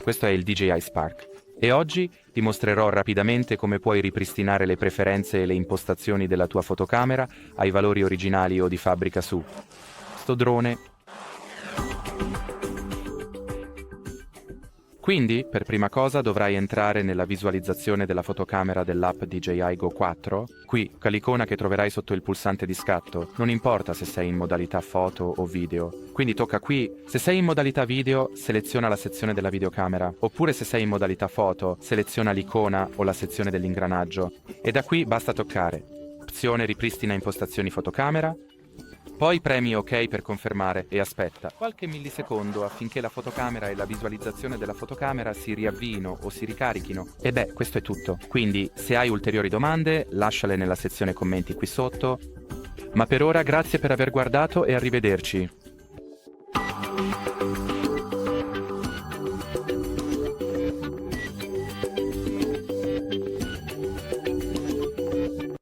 questo è il DJI SPARK e oggi ti mostrerò rapidamente come puoi ripristinare le preferenze e le impostazioni della tua fotocamera ai valori originali o di fabbrica su sto drone. Quindi, per prima cosa, dovrai entrare nella visualizzazione della fotocamera dell'app DJI Go 4. Qui, l'icona che troverai sotto il pulsante di scatto, non importa se sei in modalità foto o video. Quindi tocca qui. Se sei in modalità video, seleziona la sezione della videocamera. Oppure se sei in modalità foto, seleziona l'icona o la sezione dell'ingranaggio. E da qui basta toccare. Opzione ripristina impostazioni fotocamera. Poi premi OK per confermare e aspetta qualche millisecondo affinché la fotocamera e la visualizzazione della fotocamera si riavviino o si ricarichino. E beh, questo è tutto. Quindi, se hai ulteriori domande, lasciale nella sezione commenti qui sotto. Ma per ora grazie per aver guardato e arrivederci.